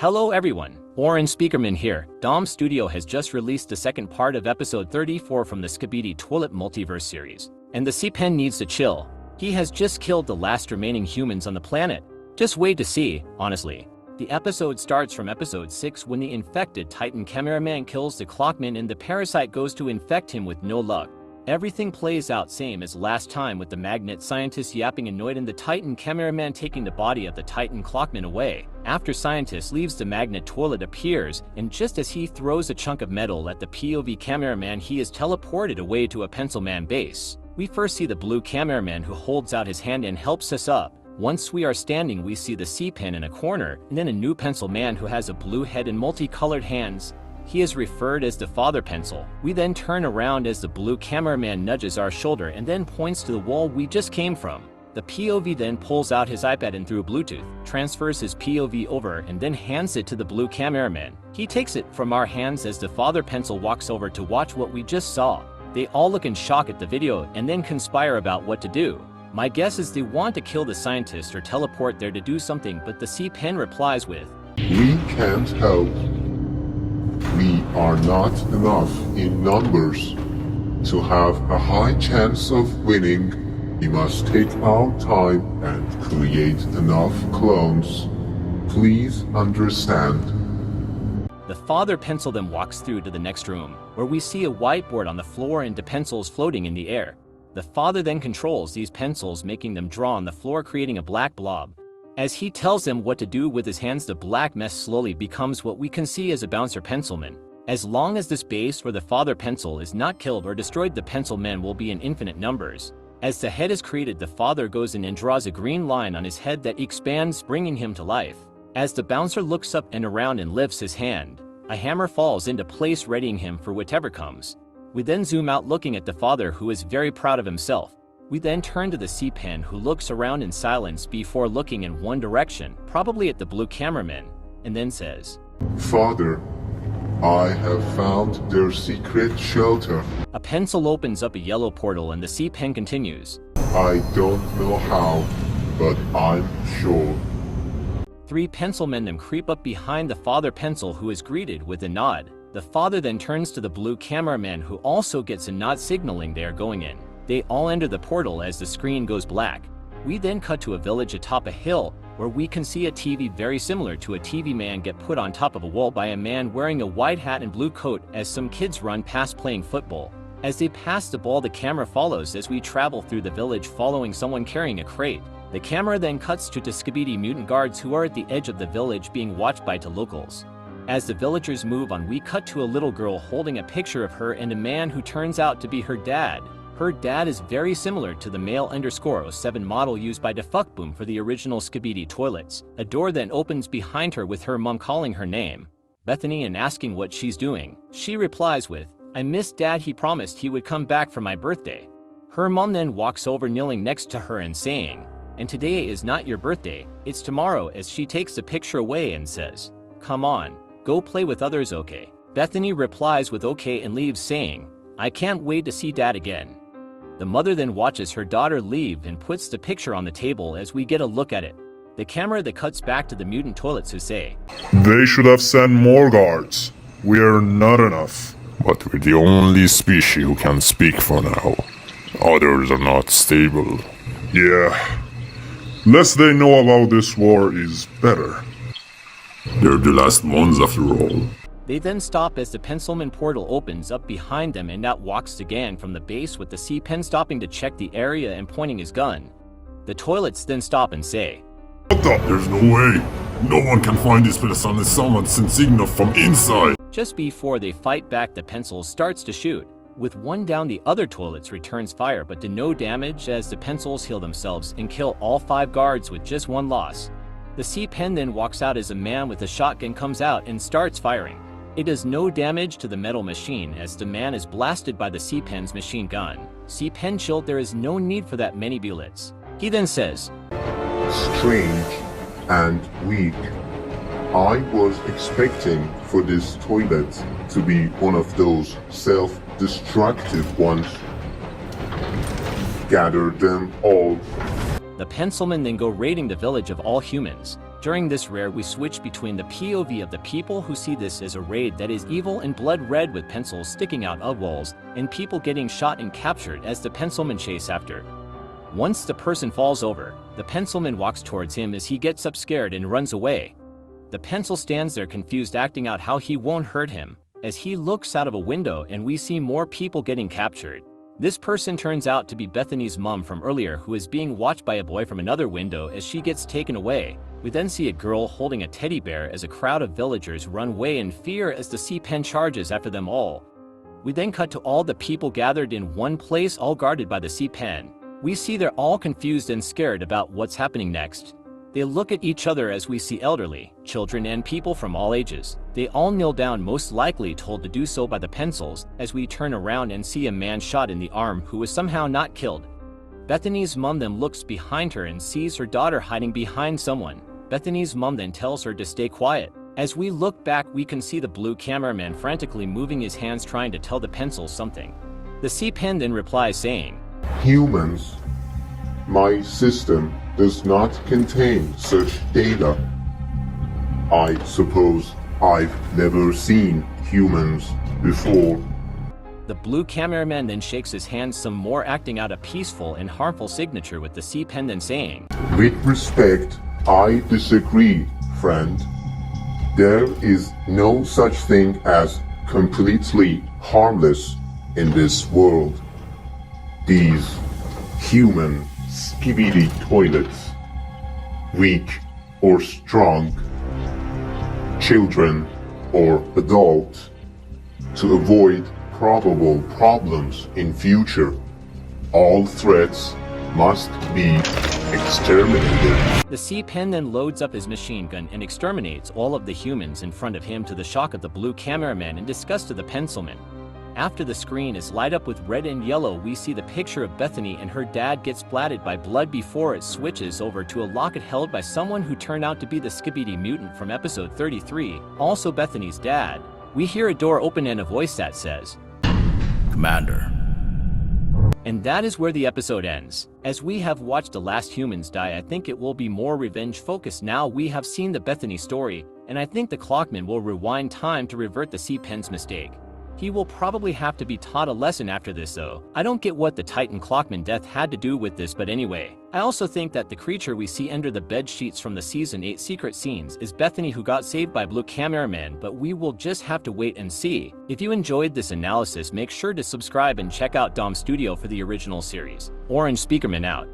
Hello everyone, Oren Speakerman here. Dom Studio has just released the second part of episode 34 from the Skibidi Toilet Multiverse series. And the C-Pen needs to chill. He has just killed the last remaining humans on the planet. Just wait to see, honestly. The episode starts from episode 6 when the infected Titan cameraman kills the clockman and the parasite goes to infect him with no luck. Everything plays out same as last time with the magnet scientist yapping annoyed and the Titan cameraman taking the body of the Titan clockman away. After scientist leaves, the magnet toilet appears, and just as he throws a chunk of metal at the POV cameraman, he is teleported away to a Pencil Man base. We first see the blue cameraman who holds out his hand and helps us up. Once we are standing, we see the C-Pen in a corner, and then a new Pencil Man who has a blue head and multicolored hands. He is referred as the Father Pencil. We then turn around as the blue cameraman nudges our shoulder and then points to the wall we just came from. The POV then pulls out his iPad and through Bluetooth, transfers his POV over and then hands it to the blue cameraman. He takes it from our hands as the Father Pencil walks over to watch what we just saw. They all look in shock at the video and then conspire about what to do. My guess is they want to kill the scientist or teleport there to do something, but the C-Pen replies with, "We can't help. We are not enough in numbers to have a high chance of winning. We must take our time and create enough clones. Please understand." The Father Pencil then walks through to the next room, where we see a whiteboard on the floor and the pencils floating in the air. The Father then controls these pencils, making them draw on the floor, creating a black blob. As he tells them what to do with his hands, the black mess slowly becomes what we can see as a bouncer pencilman. As long as this base where the Father Pencil is not killed or destroyed, the pencil men will be in infinite numbers. As the head is created, the Father goes in and draws a green line on his head that expands, bringing him to life. As the bouncer looks up and around and lifts his hand, a hammer falls into place, readying him for whatever comes. We then zoom out looking at the Father, who is very proud of himself. We then turn to the C-Pen, who looks around in silence before looking in one direction, probably at the blue cameraman, and then says, "Father, I have found their secret shelter. A pencil opens up a yellow portal and the C-Pen continues, I don't know how, but I'm sure." Three pencil men then creep up behind the Father Pencil, who is greeted with a nod. The Father then turns to the blue cameraman, who also gets a nod signaling they are going in. They all enter the portal as the screen goes black. We then cut to a village atop a hill, where we can see a TV very similar to a TV man get put on top of a wall by a man wearing a white hat and blue coat as some kids run past playing football. As they pass the ball, the camera follows as we travel through the village following someone carrying a crate. The camera then cuts to Skibidi mutant guards who are at the edge of the village being watched by locals. As the villagers move on, we cut to a little girl holding a picture of her and a man who turns out to be her dad. Her dad is very similar to the male_07 model used by Boom for the original Skibidi toilets. A door then opens behind her with her mom calling her name, Bethany, and asking what she's doing. She replies with, "I miss Dad, he promised he would come back for my birthday." Her mom then walks over, kneeling next to her and saying, "And today is not your birthday, it's tomorrow," as she takes the picture away and says, "Come on, go play with others, okay?" Bethany replies with okay and leaves, saying, "I can't wait to see Dad again." The mother then watches her daughter leave and puts the picture on the table as we get a look at it. The camera that cuts back to the mutant toilets, who say, "They should have sent more guards. We're not enough." But we're the only species who can speak for now. Others are not stable. Yeah. Less they know about this war is better. They're the last ones after all. They then stop as the Pencilman portal opens up behind them and out walks again from the base, with the C-Pen stopping to check the area and pointing his gun. The toilets then stop and say, What the? There's no way. No one can find this place unless someone sends signal from inside. Just before they fight back, the Pencil starts to shoot. With one down, the other toilets returns fire, but to no damage as the Pencils heal themselves and kill all 5 guards with just 1 loss. The C-Pen then walks out as a man with a shotgun comes out and starts firing. It does no damage to the metal machine as the man is blasted by the C-Pen's machine gun. C-Pen chilled, there is no need for that many bullets. He then says, Strange and weak. I was expecting for this toilet to be one of those self-destructive ones. Gather them all. The Pencilmen then go raiding the village of all humans. During this rare we switch between the POV of the people who see this as a raid that is evil and blood red with pencils sticking out of walls, and people getting shot and captured as the pencilman chase after. Once the person falls over, the pencilman walks towards him as he gets up scared and runs away. The pencil stands there confused, acting out how he won't hurt him, as he looks out of a window and we see more people getting captured. This person turns out to be Bethany's mom from earlier, who is being watched by a boy from another window as she gets taken away. We then see a girl holding a teddy bear as a crowd of villagers run away in fear as the C-Pen charges after them all. We then cut to all the people gathered in one place, all guarded by the C-Pen. We see they're all confused and scared about what's happening next. They look at each other as we see elderly, children and people from all ages. They all kneel down, most likely told to do so by the pencils, as we turn around and see a man shot in the arm who was somehow not killed. Bethany's mom then looks behind her and sees her daughter hiding behind someone. Bethany's mom then tells her to stay quiet. As we look back, we can see the blue cameraman frantically moving his hands trying to tell the pencils something. The C-Pen then replies saying, Humans, my system does not contain such data. I suppose I've never seen humans before. The blue cameraman then shakes his hand some more, acting out a peaceful and harmful signature, with the C-Pen then saying, With respect, I disagree, friend. There is no such thing as completely harmless in this world. These human skibidi toilets, weak or strong, children or adults, to avoid probable problems in future, all threats must be exterminated. The C-Pen then loads up his machine gun and exterminates all of the humans in front of him, to the shock of the blue cameraman and disgust of the pencilman. After the screen is light up with red and yellow, we see the picture of Bethany and her dad get splattered by blood before it switches over to a locket held by someone who turned out to be the Skibidi mutant from episode 33, also Bethany's dad. We hear a door open and a voice that says, Commander. And that is where the episode ends. As we have watched the last humans die, I think it will be more revenge focused now we have seen the Bethany story, and I think the Clockman will rewind time to revert the C-Pen's mistake. He will probably have to be taught a lesson after this though. I don't get what the Titan Clockman death had to do with this, but anyway. I also think that the creature we see under the bed sheets from the Season 8 secret scenes is Bethany, who got saved by Blue Cameraman, but we will just have to wait and see. If you enjoyed this analysis, make sure to subscribe and check out Dom Studio for the original series. Orange Speakerman out.